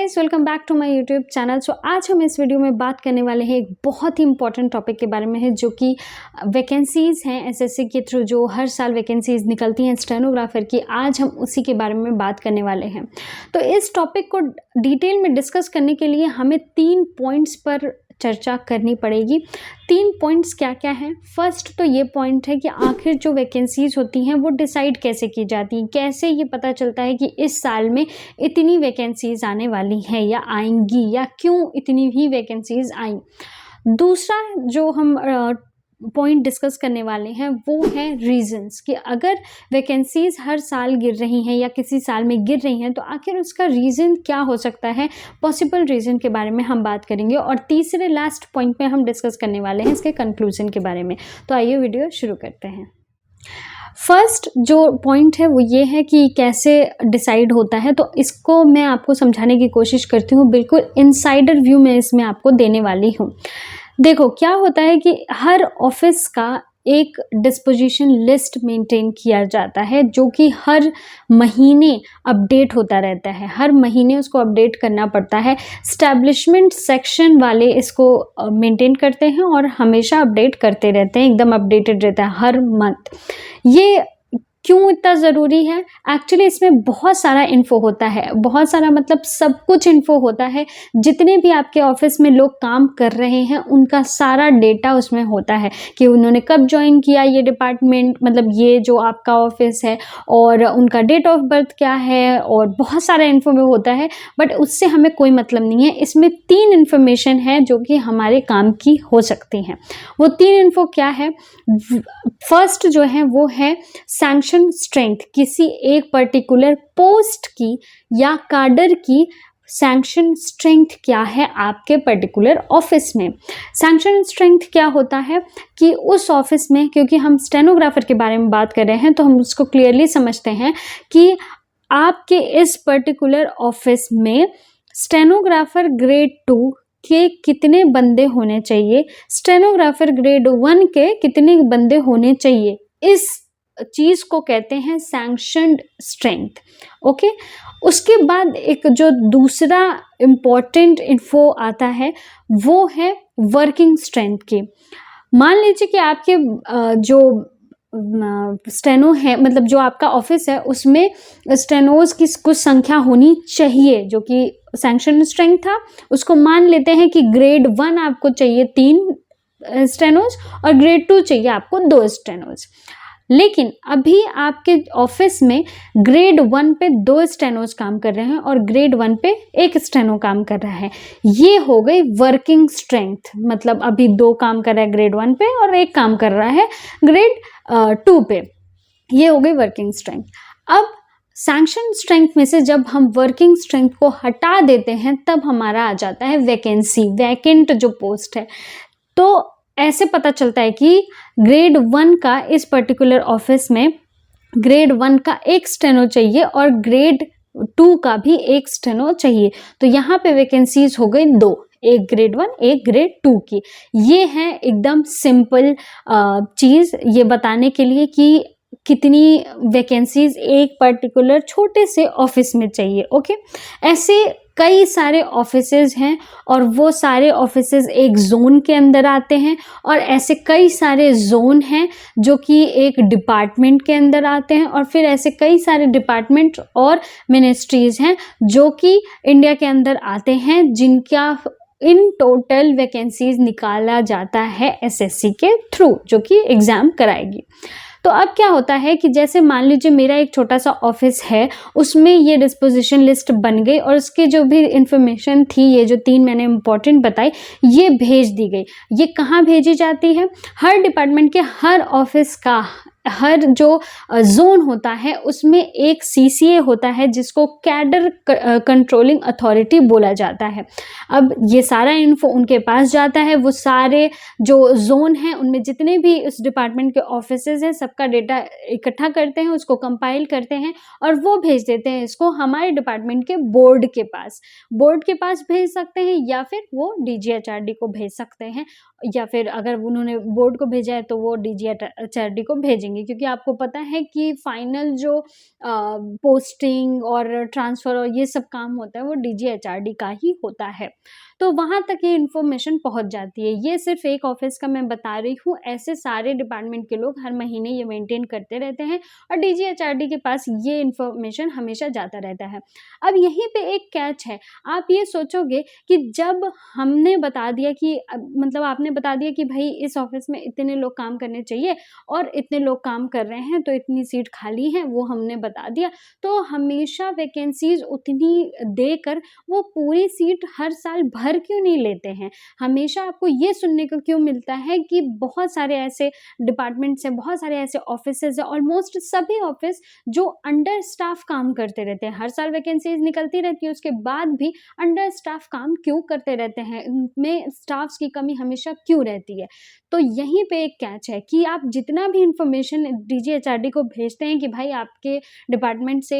Guys, welcome back to my YouTube channel. So आज हम इस वीडियो में बात करने वाले हैं एक बहुत ही इंपॉर्टेंट टॉपिक के बारे में है, जो कि वैकेंसीज़ हैं एसएससी के थ्रू जो हर साल वैकेंसीज़ निकलती हैं स्टेनोग्राफर की। आज हम उसी के बारे में बात करने वाले हैं। तो इस टॉपिक को डिटेल में डिस्कस करने के लिए हमें 3 पॉइंट्स पर चर्चा करनी पड़ेगी। 3 पॉइंट्स क्या क्या हैं? फर्स्ट तो ये पॉइंट है कि आखिर जो वैकेंसीज़ होती हैं वो डिसाइड कैसे की जाती हैं, कैसे ये पता चलता है कि इस साल में इतनी वैकेंसीज़ आने वाली हैं या आएंगी, या क्यों इतनी ही वैकेंसीज़ आई। दूसरा जो हम पॉइंट डिस्कस करने वाले हैं वो है रीजंस, कि अगर वैकेंसीज़ हर साल गिर रही हैं या किसी साल में गिर रही हैं तो आखिर उसका रीज़न क्या हो सकता है। पॉसिबल रीज़न के बारे में हम बात करेंगे। और तीसरे लास्ट पॉइंट में हम डिस्कस करने वाले हैं इसके कंक्लूजन के बारे में। तो आइए वीडियो शुरू करते हैं। फर्स्ट जो पॉइंट है वो ये है कि कैसे डिसाइड होता है, तो इसको मैं आपको समझाने की कोशिश करती हूँ। बिल्कुल इनसाइडर व्यू में इसमें आपको देने वाली हूँ। देखो क्या होता है कि हर ऑफिस का एक डिस्पोजिशन लिस्ट मेंटेन किया जाता है, जो कि हर महीने अपडेट होता रहता है। हर महीने उसको अपडेट करना पड़ता है। स्टैब्लिशमेंट सेक्शन वाले इसको मेंटेन करते हैं और हमेशा अपडेट करते रहते हैं, एकदम अपडेटेड रहता है हर मंथ। ये क्यों इतना ज़रूरी है? एक्चुअली इसमें बहुत सारा इन्फो होता है, बहुत सारा मतलब सब कुछ इन्फो होता है। जितने भी आपके ऑफिस में लोग काम कर रहे हैं उनका सारा डेटा उसमें होता है, कि उन्होंने कब ज्वाइन किया ये डिपार्टमेंट, मतलब ये जो आपका ऑफिस है, और उनका डेट ऑफ बर्थ क्या है, और बहुत सारा इन्फो में होता है। बट उससे हमें कोई मतलब नहीं है। इसमें 3 इन्फॉर्मेशन है जो कि हमारे काम की हो सकती हैं। वो 3 इन्फो क्या है? फर्स्ट जो है वो है सैंक्शन स्ट्रेंथ, किसी एक पर्टिकुलर पोस्ट की या कैडर की सैंक्शन स्ट्रेंथ क्या है आपके पर्टिकुलर ऑफिस में। सैंक्शन स्ट्रेंथ क्या होता है कि उस ऑफिस में, क्योंकि हम स्टेनोग्राफर के बारे में बात कर रहे हैं तो हम उसको क्लियरली समझते हैं कि आपके इस पर्टिकुलर ऑफिस में स्टेनोग्राफर ग्रेड 2 के कितने बंदे होने चाहिए, स्टेनोग्राफर ग्रेड 1 के कितने बंदे होने चाहिए। इस चीज़ को कहते हैं सैंक्शनड स्ट्रेंथ। ओके, उसके बाद एक जो दूसरा इम्पॉर्टेंट इन्फो आता है वो है वर्किंग स्ट्रेंथ की। मान लीजिए कि आपके जो स्टेनो है, मतलब जो आपका ऑफिस है उसमें स्टेनोज की कुछ संख्या होनी चाहिए, जो कि सैंक्शन स्ट्रेंथ था। उसको मान लेते हैं कि ग्रेड 1 आपको चाहिए 3 स्टेनोज और ग्रेड 2 चाहिए आपको 2 स्टेनोज। लेकिन अभी आपके ऑफिस में ग्रेड 1 पे 2 स्टेनोज काम कर रहे हैं और ग्रेड 1 पे 1 स्टेनो काम कर रहा है। ये हो गई वर्किंग स्ट्रेंथ, मतलब अभी 2 काम कर रहा है ग्रेड 1 पे और 1 काम कर रहा है ग्रेड 2 पे। ये हो गई वर्किंग स्ट्रेंथ। अब सैंक्शन स्ट्रेंथ में से जब हम वर्किंग स्ट्रेंथ को हटा देते हैं तब हमारा आ जाता है वैकेंसी, वैकेंट जो पोस्ट है। तो ऐसे पता चलता है कि ग्रेड 1 का इस पर्टिकुलर ऑफिस में ग्रेड 1 का 1 स्टेनो चाहिए और ग्रेड 2 का भी 1 स्टेनो चाहिए। तो यहाँ पे वैकेंसीज हो गई 2, एक ग्रेड 1 एक ग्रेड 2 की। ये है एकदम सिंपल चीज़ ये बताने के लिए कि कितनी वैकेंसीज एक पर्टिकुलर छोटे से ऑफिस में चाहिए। ओके, ऐसे कई सारे ऑफिसेज हैं और वो सारे ऑफिसेज एक जोन के अंदर आते हैं, और ऐसे कई सारे जोन हैं जो कि एक डिपार्टमेंट के अंदर आते हैं, और फिर ऐसे कई सारे डिपार्टमेंट और मिनिस्ट्रीज हैं जो कि इंडिया के अंदर आते हैं, जिनका इन टोटल वैकेंसीज निकाला जाता है एसएससी के थ्रू, जो कि एग्ज़ाम कराएगी। तो अब क्या होता है कि जैसे मान लीजिए मेरा एक छोटा सा ऑफिस है, उसमें ये डिस्पोजिशन लिस्ट बन गई और उसकी जो भी इंफॉर्मेशन थी, ये जो 3 मैंने इंपॉर्टेंट बताई, ये भेज दी गई। ये कहाँ भेजी जाती है? हर डिपार्टमेंट के हर ऑफिस का हर जो जोन होता है उसमें एक सीसीए होता है, जिसको कैडर कंट्रोलिंग अथॉरिटी बोला जाता है। अब ये सारा इन्फो उनके पास जाता है। वो सारे जो जोन हैं उनमें जितने भी उस डिपार्टमेंट के ऑफिसेज हैं सबका डेटा इकट्ठा करते हैं, उसको कंपाइल करते हैं और वो भेज देते हैं इसको हमारे डिपार्टमेंट के बोर्ड के पास। बोर्ड के पास भेज सकते हैं या फिर वो डीजीएचआरडी को भेज सकते हैं, या फिर अगर उन्होंने बोर्ड को भेजा है तो वो डीजीएचआरडी को भेजेंगे। जाएंगे, क्योंकि आपको पता है कि फाइनल जो पोस्टिंग और ट्रांसफ़र और ये सब काम होता है वो डीजीएचआरडी का ही होता है। तो वहाँ तक ये इन्फॉर्मेशन पहुँच जाती है। ये सिर्फ़ एक ऑफ़िस का मैं बता रही हूँ, ऐसे सारे डिपार्टमेंट के लोग हर महीने ये मेंटेन करते रहते हैं और डीजीएचआरडी के पास ये इन्फॉर्मेशन हमेशा जाता रहता है। अब यहीं पे एक कैच है, आप ये सोचोगे कि जब हमने बता दिया कि मतलब आपने बता दिया कि भई इस ऑफ़िस में इतने लोग काम करने चाहिए और इतने लोग काम कर रहे हैं, तो इतनी सीट खाली है, वो हमने बता दिया। तो हमेशा वैकेंसीज़ उतनी देकर वो पूरी सीट हर साल भर क्यों नहीं लेते हैं? हमेशा आपको ये सुनने को क्यों मिलता है कि बहुत सारे ऐसे डिपार्टमेंट्स हैं, बहुत सारे ऐसे ऑफ़िसेज़ हैं, ऑलमोस्ट सभी ऑफ़िस जो अंडर स्टाफ़ काम करते रहते हैं। हर साल वैकेंसीज़ निकलती रहती है, उसके बाद भी अंडर स्टाफ़ काम क्यों करते रहते हैं? इनमें स्टाफ़्स की कमी हमेशा क्यों रहती है? तो यहीं पे एक कैच है कि आप जितना भी इन्फॉर्मेशन डीजीएचआरडी को भेजते हैं कि भाई आपके डिपार्टमेंट से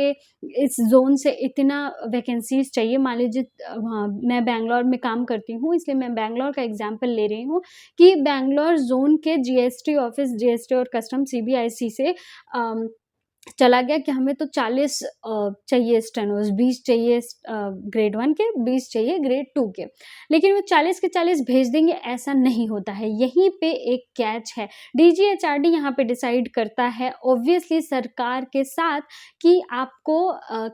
इस ज़ोन से इतना वैकेंसीज़ चाहिए, मान लीजिए मैं बैंगलोर में काम करती हूँ, इसलिए मैं बैंगलोर का एग्ज़ाम्पल ले रही हूँ कि बैंगलोर ज़ोन के जीएसटी ऑफ़िस, जीएसटी और कस्टम सीबीआईसी से चला गया कि हमें तो 40 चाहिए स्टेनोज़, 20 चाहिए ग्रेड 1 के, 20 चाहिए ग्रेड 2 के। लेकिन वो 40 के 40 भेज देंगे, ऐसा नहीं होता है। यहीं पे एक कैच है। डीजीएचआरडी यहाँ पे डिसाइड करता है ऑब्वियसली सरकार के साथ कि आपको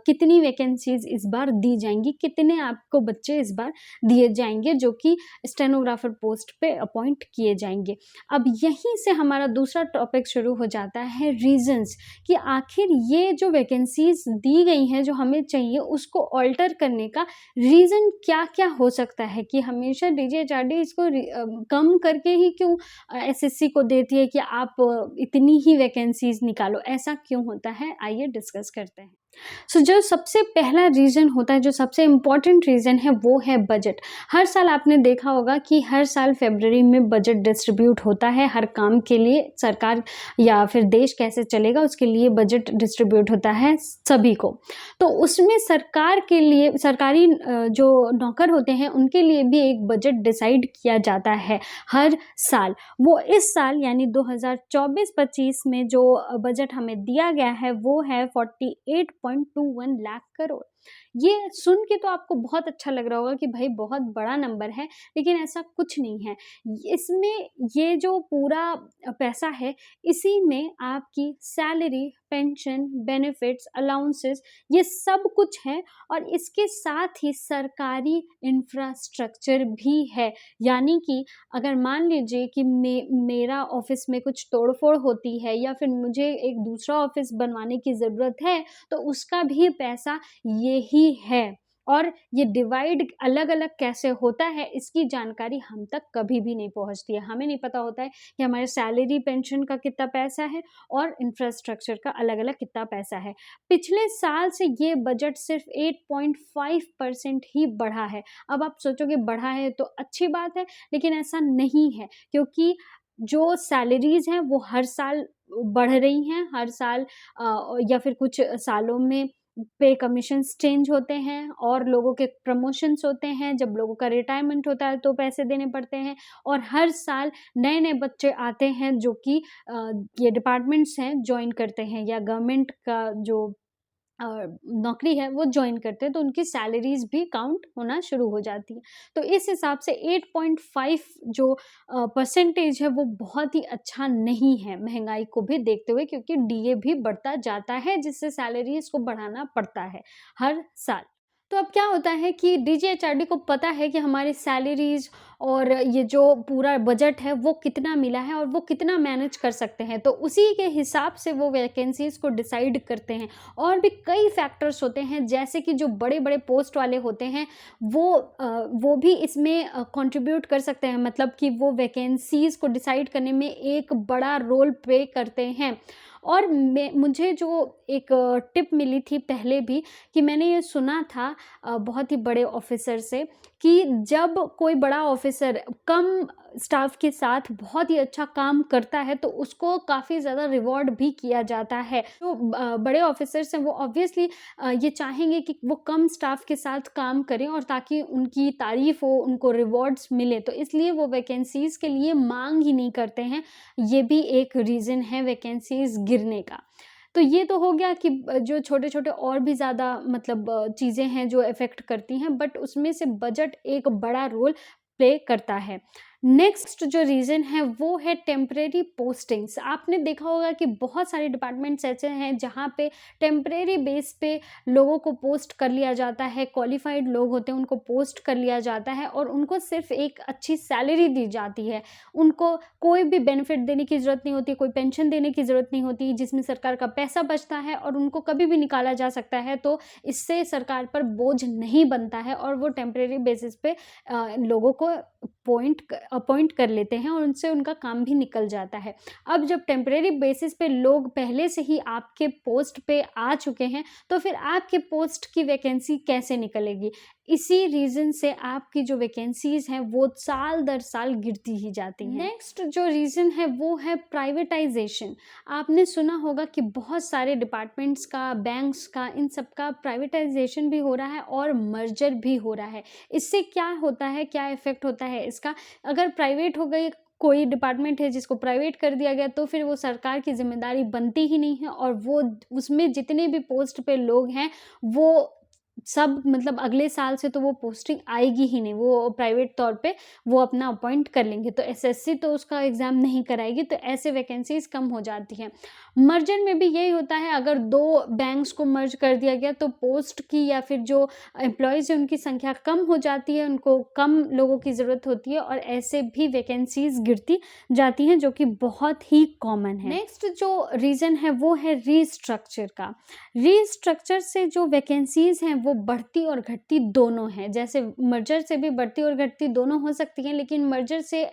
कितनी वैकेंसीज़ इस बार दी जाएँगी, कितने आपको बच्चे इस बार दिए जाएँगे जो कि स्टेनोग्राफ़र पोस्ट पे अपॉइंट किए जाएँगे। अब यहीं से हमारा दूसरा टॉपिक शुरू हो जाता है रीज़न्स कि आखिर ये जो वैकेंसीज़ दी गई हैं जो हमें चाहिए उसको ऑल्टर करने का रीज़न क्या-क्या हो सकता है कि हमेशा डीजीएचआरडी इसको कम करके ही क्यों एसएससी को देती है कि आप इतनी ही वैकेंसीज़ निकालो, ऐसा क्यों होता है? आइए डिस्कस करते हैं। जो सबसे पहला रीज़न होता है, जो सबसे इम्पोर्टेंट रीज़न है वो है बजट। हर साल आपने देखा होगा कि हर साल फ़रवरी में बजट डिस्ट्रीब्यूट होता है हर काम के लिए, सरकार या फिर देश कैसे चलेगा उसके लिए बजट डिस्ट्रीब्यूट होता है सभी को। तो उसमें सरकार के लिए सरकारी जो नौकर होते हैं उनके लिए भी एक बजट डिसाइड किया जाता है हर साल। वो इस साल यानी 2024-25 में जो बजट हमें दिया गया है वो है 48.21 लाख करोड़। ये सुन के तो आपको बहुत अच्छा लग रहा होगा कि भाई बहुत बड़ा नंबर है, लेकिन ऐसा कुछ नहीं है। इसमें ये जो पूरा पैसा है, इसी में आपकी सैलरी, पेंशन, बेनिफिट्स, अलाउंसेस ये सब कुछ है और इसके साथ ही सरकारी इंफ्रास्ट्रक्चर भी है। यानी कि अगर मान लीजिए कि मेरा ऑफ़िस में कुछ तोड़-फोड़ होती है या फिर मुझे एक दूसरा ऑफ़िस बनवाने की ज़रूरत है, तो उसका भी पैसा यही है। और ये डिवाइड अलग-अलग कैसे होता है, इसकी जानकारी हम तक कभी भी नहीं पहुँचती है। हमें नहीं पता होता है कि हमारे सैलरी, पेंशन का कितना पैसा है और इंफ्रास्ट्रक्चर का अलग-अलग कितना पैसा है। पिछले साल से ये बजट सिर्फ़ 8.5% ही बढ़ा है। अब आप सोचोगे बढ़ा है तो अच्छी बात है, लेकिन ऐसा नहीं है, क्योंकि जो सैलरीज़ हैं वो हर साल बढ़ रही हैं, हर साल या फिर कुछ सालों में पे कमीशंस चेंज होते हैं और लोगों के प्रमोशंस होते हैं। जब लोगों का रिटायरमेंट होता है तो पैसे देने पड़ते हैं और हर साल नए-नए बच्चे आते हैं जो कि ये डिपार्टमेंट्स हैं जॉइन करते हैं या गवर्नमेंट का जो अ, नौकरी है वो जॉइन करते हैं, तो उनकी सैलरीज़ भी काउंट होना शुरू हो जाती है। तो इस हिसाब से 8.5 जो परसेंटेज है वो बहुत ही अच्छा नहीं है महँगाई को भी देखते हुए, क्योंकि डीए भी बढ़ता जाता है जिससे सैलरीज़ को बढ़ाना पड़ता है हर साल। तो अब क्या होता है कि डीजीएचआरडी को पता है कि हमारी सैलरीज़ और ये जो पूरा बजट है वो कितना मिला है और वो कितना मैनेज कर सकते हैं, तो उसी के हिसाब से वो वैकेंसीज़ को डिसाइड करते हैं। और भी कई फैक्टर्स होते हैं, जैसे कि जो बड़े-बड़े पोस्ट वाले होते हैं वो भी इसमें कंट्रीब्यूट कर सकते हैं, मतलब कि वो वैकेंसीज़ को डिसाइड करने में एक बड़ा रोल प्ले करते हैं। और मुझे जो एक टिप मिली थी पहले भी, कि मैंने ये सुना था बहुत ही बड़े ऑफिसर से, कि जब कोई बड़ा ऑफिसर कम स्टाफ के साथ बहुत ही अच्छा काम करता है तो उसको काफ़ी ज़्यादा रिवॉर्ड भी किया जाता है। जो बड़े ऑफिसर्स हैं वो ऑब्वियसली ये चाहेंगे कि वो कम स्टाफ के साथ काम करें, और ताकि उनकी तारीफ़ हो, उनको रिवॉर्ड्स मिले, तो इसलिए वो वैकेंसीज़ के लिए मांग ही नहीं करते हैं। ये भी एक रीज़न है वैकेंसीज़ गिरने का। तो ये तो हो गया कि जो छोटे-छोटे और भी ज़्यादा मतलब चीज़ें हैं जो इफ़ेक्ट करती हैं, बट उसमें से बजट एक बड़ा रोल प्ले करता है। नेक्स्ट जो रीज़न है वो है टेम्परेरी पोस्टिंग्स। आपने देखा होगा कि बहुत सारे डिपार्टमेंट्स ऐसे हैं जहाँ पे टेम्परेरी बेस पे लोगों को पोस्ट कर लिया जाता है, क्वालिफ़ाइड लोग होते हैं उनको पोस्ट कर लिया जाता है, और उनको सिर्फ़ एक अच्छी सैलरी दी जाती है। उनको कोई भी बेनिफिट देने की ज़रूरत नहीं होती, कोई पेंशन देने की ज़रूरत नहीं होती, जिसमें सरकार का पैसा बचता है और उनको कभी भी निकाला जा सकता है, तो इससे सरकार पर बोझ नहीं बनता है, और वो टेम्परेरी बेसिस पे लोगों को अपॉइंट कर लेते हैं और उनसे उनका काम भी निकल जाता है। अब जब टेम्परेरी बेसिस पे लोग पहले से ही आपके पोस्ट पे आ चुके हैं, तो फिर आपके पोस्ट की वैकेंसी कैसे निकलेगी? इसी रीज़न से आपकी जो वैकेंसीज़ हैं वो साल दर साल गिरती ही जाती हैं। नेक्स्ट जो रीज़न है वो है प्राइवेटाइज़ेशन। आपने सुना होगा कि बहुत सारे डिपार्टमेंट्स का, बैंक्स का, इन सब का प्राइवेटाइज़ेशन भी हो रहा है और मर्जर भी हो रहा है। इससे क्या होता है, क्या इफ़ेक्ट होता है इसका? अगर प्राइवेट हो गई, कोई डिपार्टमेंट है जिसको प्राइवेट कर दिया गया, तो फिर वो सरकार की ज़िम्मेदारी बनती ही नहीं है, और वो उसमें जितने भी पोस्ट पे लोग हैं वो सब मतलब अगले साल से तो वो पोस्टिंग आएगी ही नहीं, वो प्राइवेट तौर पे वो अपना अपॉइंट कर लेंगे, तो एसएससी तो उसका एग्ज़ाम नहीं कराएगी, तो ऐसे वैकेंसीज़ कम हो जाती हैं। मर्जर में भी यही होता है, अगर 2 बैंक्स को मर्ज कर दिया गया तो पोस्ट की या फिर जो एम्प्लॉइज़ हैं उनकी संख्या कम हो जाती है, उनको कम लोगों की ज़रूरत होती है, और ऐसे भी वैकेंसीज़ गिरती जाती हैं, जो कि बहुत ही कॉमन है। नेक्स्ट जो रीज़न है वो है रीस्ट्रक्चर का। रीस्ट्रक्चर से जो वैकेंसीज़ हैं वो बढ़ती और घटती दोनों हैं। जैसे मर्जर से भी बढ़ती और घटती दोनों हो सकती हैं, लेकिन मर्जर से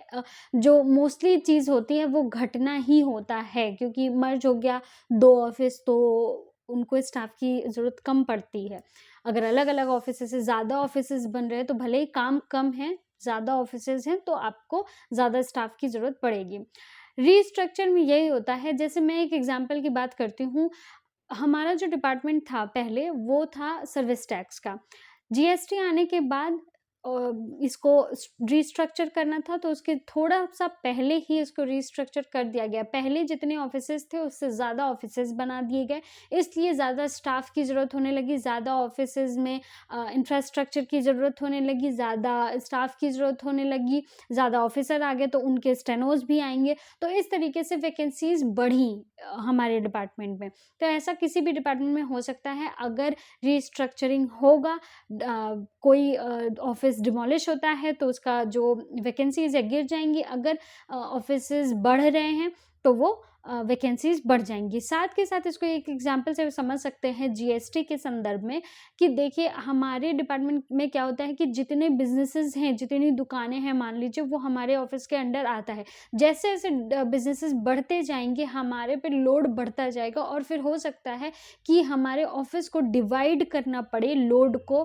जो मोस्टली चीज़ होती है वो घटना ही होता है, क्योंकि मर्ज हो गया 2 ऑफिस, तो उनको स्टाफ की ज़रूरत कम पड़ती है। अगर अलग-अलग ऑफिसेज़ से ज़्यादा ऑफिसेज़ बन रहे हैं तो भले ही काम कम है, ज़्यादा ऑफिसेज़ हैं तो आपको ज़्यादा स्टाफ की ज़रूरत पड़ेगी। रीस्ट्रक्चर में यही होता है, जैसे मैं एक एग्ज़ाम्पल की बात करती हूँ। हमारा जो डिपार्टमेंट था पहले वो था सर्विस टैक्स का। जीएसटी आने के बाद इसको रीस्ट्रक्चर करना था, तो उसके थोड़ा-सा पहले ही इसको रीस्ट्रक्चर कर दिया गया। पहले जितने ऑफ़िसेज़ थे उससे ज़्यादा ऑफ़िसेज़ बना दिए गए, इसलिए ज़्यादा स्टाफ की ज़रूरत होने लगी, ज़्यादा ऑफ़िसेज़ में इंफ्रास्ट्रक्चर की ज़रूरत होने लगी, ज़्यादा स्टाफ की ज़रूरत होने लगी, ज़्यादा ऑफ़िसर आ गए तो उनके स्टेनोज़ भी आएँगे। तो इस तरीके से वैकेंसीज़ बढ़ी हमारे डिपार्टमेंट में। तो ऐसा किसी भी डिपार्टमेंट में हो सकता है, अगर रीस्ट्रक्चरिंग होगा, कोई ऑफ़िस डिमोलिश होता है तो उसका जो वैकेंसीज़ है गिर जाएँगी, अगर ऑफ़िसेज़ बढ़ रहे हैं तो वो वैकेंसीज़ बढ़ जाएँगी। साथ के साथ इसको एक एग्ज़ाम्पल से समझ सकते हैं जीएसटी के संदर्भ में, कि देखिए हमारे डिपार्टमेंट में क्या होता है कि जितने बिज़नेसेस हैं, जितनी दुकानें हैं, मान लीजिए वो हमारे ऑफ़िस के अंडर आता है। जैसे-जैसे बिज़नेसेस बढ़ते जाएँगे हमारे पे लोड बढ़ता जाएगा, और फिर हो सकता है कि हमारे ऑफ़िस को डिवाइड करना पड़े लोड को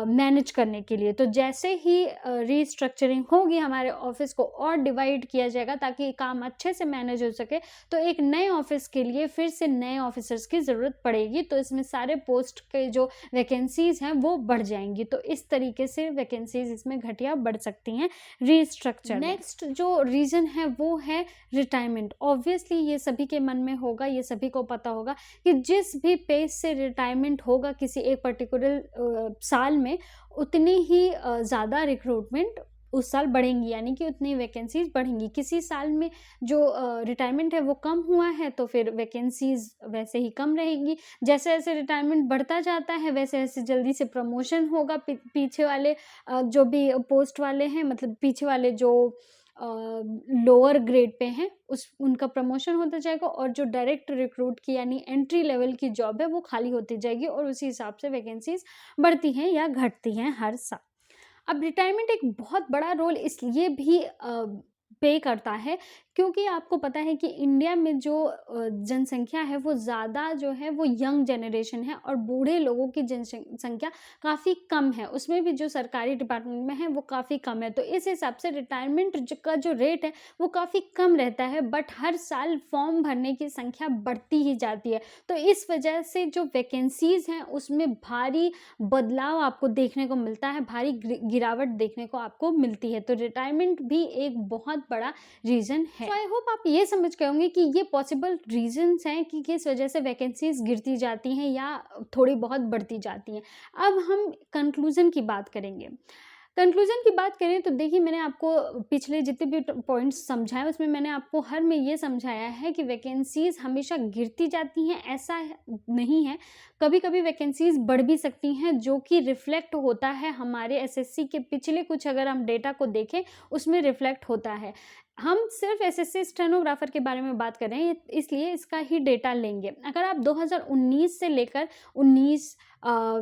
मैनेज करने के लिए। तो जैसे ही रीस्ट्रक्चरिंग होगी हमारे ऑफ़िस को और डिवाइड किया जाएगा ताकि काम अच्छे से मैनेज हो सके, तो एक नए ऑफ़िस के लिए फिर से नए ऑफ़िसर्स की ज़रूरत पड़ेगी, तो इसमें सारे पोस्ट के जो वैकेंसीज़ हैं वो बढ़ जाएँगी। तो इस तरीके से वैकेंसीज़ इसमें घटिया बढ़ सकती हैं रीस्ट्रक्चर में। नेक्स्ट जो रीज़न है वो है रिटायरमेंट। ऑब्वियसली ये सभी के मन में होगा, ये सभी को पता होगा कि जिस भी पेज से रिटायरमेंट होगा किसी एक पर्टिकुलर साल में, उतनी ही ज़्यादा रिक्रूटमेंट उस साल बढ़ेंगी, यानी कि उतनी वैकेंसीज़ बढ़ेंगी। किसी साल में जो रिटायरमेंट है वो कम हुआ है तो फिर वैकेंसीज़ वैसे ही कम रहेगी। जैसे-जैसे रिटायरमेंट बढ़ता जाता है वैसे-वैसे जल्दी से प्रमोशन होगा, पीछे वाले जो भी पोस्ट वाले हैं, मतलब पीछे वाले जो लोअर ग्रेड पे हैं उनका प्रमोशन होता जाएगा, और जो डायरेक्ट रिक्रूट की यानी एंट्री लेवल की जॉब है वो खाली होती जाएगी, और उसी हिसाब से वैकेंसीज़ बढ़ती हैं या घटती हैं हर साल। अब रिटायरमेंट एक बहुत बड़ा रोल इसलिए भी पे करता है क्योंकि आपको पता है कि इंडिया में जो जनसंख्या है वो ज़्यादा जो है वो यंग जनरेशन है और बूढ़े लोगों की जनसंख्या काफ़ी कम है, उसमें भी जो सरकारी डिपार्टमेंट में है वो काफ़ी कम है। तो इस हिसाब से रिटायरमेंट का जो रेट है वो काफ़ी कम रहता है, बट हर साल फॉर्म भरने की संख्या बढ़ती ही जाती है। तो इस वजह से जो वैकेंसीज़ हैं उसमें भारी बदलाव आपको देखने को मिलता है, भारी गिरावट देखने को आपको मिलती है। तो रिटायरमेंट भी एक बहुत बड़ा रीज़न है। तो आई होप आप ये समझ गए होंगे कि ये पॉसिबल रीजंस हैं कि किस वजह से वैकेंसीज गिरती जाती हैं या थोड़ी बहुत बढ़ती जाती हैं। अब हम कंक्लूजन की बात करेंगे। कंक्लूजन की बात करें तो देखिए, मैंने आपको पिछले जितने भी पॉइंट्स समझाए उसमें मैंने आपको हर में ये समझाया है कि वैकेंसीज हमेशा गिरती जाती हैं, ऐसा नहीं है। कभी कभी वैकेंसीज बढ़ भी सकती हैं, जो कि रिफ्लेक्ट होता है हमारे एसएससी के पिछले कुछ अगर हम डेटा को देखें उसमें रिफ्लेक्ट होता है। हम सिर्फ एसएससी स्टेनोग्राफर के बारे में बात कर रहे हैं, इसलिए इसका ही डेटा लेंगे। अगर आप 2019 से लेकर 19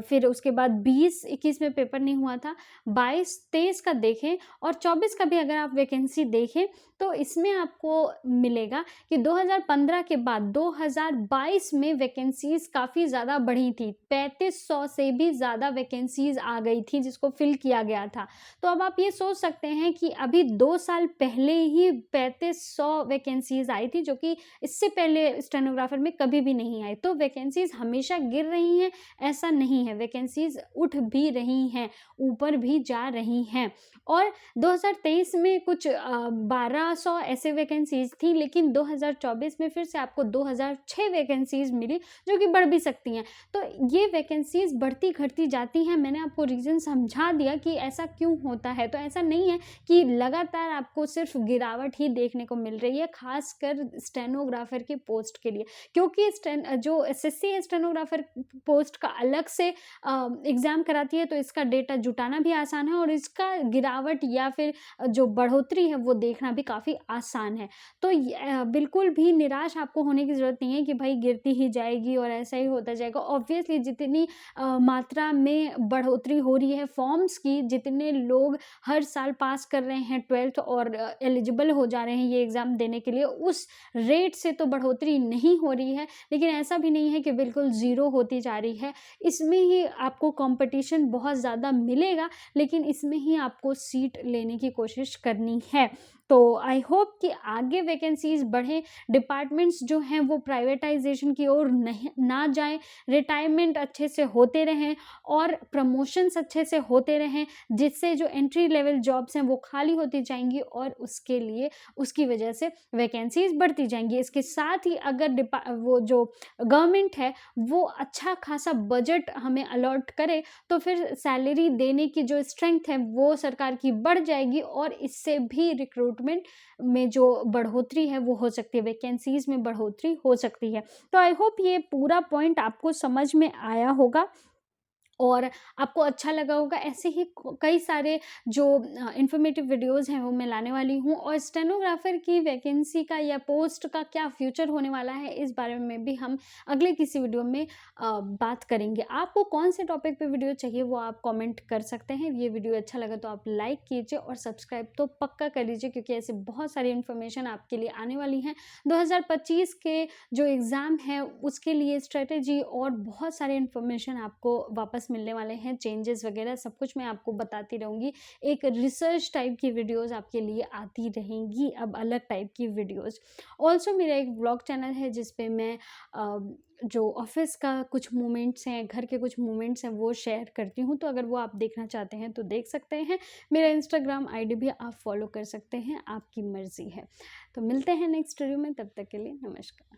फिर उसके बाद 20-21 में पेपर नहीं हुआ था, 22-23 का देखें और 24 का भी अगर आप वैकेंसी देखें तो इसमें आपको मिलेगा कि 2015 के बाद 2022 में वैकेंसीज काफ़ी ज़्यादा बढ़ी थी, 3500 से भी ज़्यादा वैकेंसीज आ गई थी जिसको फिल किया गया था। तो अब आप ये सोच सकते हैं कि अभी 2 साल पहले ही 3500 वैकेंसीज आई थी, जो कि इससे पहले स्टेनोग्राफर में कभी भी नहीं आई। तो वैकेंसीज हमेशा गिर रही हैं ऐसा नहीं है, वैकेंसीज उठ भी रही हैं, ऊपर भी जा रही हैं। और 2023 में कुछ 1200 ऐसे वैकेंसीज थी, लेकिन 2024 में फिर से आपको 2006 वैकेंसीज मिली, जो कि बढ़ भी सकती हैं। तो ये वैकेंसीज बढ़ती घटती जाती हैं। मैंने आपको रीज़न समझा दिया कि ऐसा क्यों होता है। तो ऐसा नहीं है कि लगातार आपको सिर्फ गिरावट ही देखने को मिल रही है, खासकर स्टेनोग्राफर की पोस्ट के लिए, क्योंकि जो एसएससी है स्टेनोग्राफर पोस्ट का अलग से एग्ज़ाम कराती है, तो इसका डेटा जुटाना भी आसान है और इसका गिरावट या फिर जो बढ़ोतरी है वो देखना भी काफ़ी आसान है। तो बिल्कुल भी निराश आपको होने की ज़रूरत नहीं है कि भाई गिरती ही जाएगी और ऐसा ही होता जाएगा। ऑब्वियसली जितनी मात्रा में बढ़ोतरी हो रही है फॉर्म्स की, जितने लोग हर साल पास कर रहे हैं 12th और एलिजिबल हो जा रहे हैं ये एग्ज़ाम देने के लिए, उस रेट से तो बढ़ोतरी नहीं हो रही है, लेकिन ऐसा भी नहीं है कि बिल्कुल ज़ीरो होती जा रही है। इसमें ही आपको कंपटीशन बहुत ज़्यादा मिलेगा, लेकिन इसमें ही आपको सीट लेने की कोशिश करनी है। तो आई होप कि आगे वैकेंसीज बढ़ें, डिपार्टमेंट्स जो हैं वो प्राइवेटाइजेशन की ओर नहीं ना जाएं, रिटायरमेंट अच्छे से होते रहें और प्रमोशंस अच्छे से होते रहें, जिससे जो एंट्री लेवल जॉब्स हैं वो खाली होती जाएंगी और उसके लिए उसकी वजह से वैकेंसीज बढ़ती जाएंगी। इसके साथ ही अगर वो जो गवर्नमेंट है वो अच्छा खासा बजट हमें अलॉट करे, तो फिर सैलरी देने की जो स्ट्रेंथ है वो सरकार की बढ़ जाएगी और इससे भी रिक्रूटमेंट में जो बढ़ोतरी है वो हो सकती है, वैकेंसीज में बढ़ोतरी हो सकती है। तो आई होप ये पूरा पॉइंट आपको समझ में आया होगा और आपको अच्छा लगा होगा। ऐसे ही कई सारे जो इन्फॉर्मेटिव वीडियोस हैं वो मैं लाने वाली हूँ, और स्टेनोग्राफर की वैकेंसी का या पोस्ट का क्या फ्यूचर होने वाला है इस बारे में भी हम अगले किसी वीडियो में बात करेंगे। आपको कौन से टॉपिक पे वीडियो चाहिए वो आप कमेंट कर सकते हैं। ये वीडियो अच्छा लगा तो आप लाइक कीजिए और सब्सक्राइब तो पक्का कर लीजिए, क्योंकि ऐसे बहुत सारी इन्फॉर्मेशन आपके लिए आने वाली हैं। 2025 के जो एग्ज़ाम है उसके लिए स्ट्रेटेजी और बहुत सारे इन्फॉर्मेशन आपको वापस मिलने वाले हैं, चेंजेस वगैरह सब कुछ मैं आपको बताती रहूँगी। एक रिसर्च टाइप की वीडियोस आपके लिए आती रहेंगी, अब अलग टाइप की वीडियोस। ऑल्सो मेरा एक व्लॉग चैनल है जिस पे मैं जो ऑफिस का कुछ मोमेंट्स हैं, घर के कुछ मोमेंट्स हैं वो शेयर करती हूँ, तो अगर वो आप देखना चाहते हैं तो देख सकते हैं। मेरा इंस्टाग्राम आईडी भी आप फॉलो कर सकते हैं, आपकी मर्ज़ी है। तो मिलते हैं नेक्स्ट वीडियो में, तब तक के लिए नमस्कार।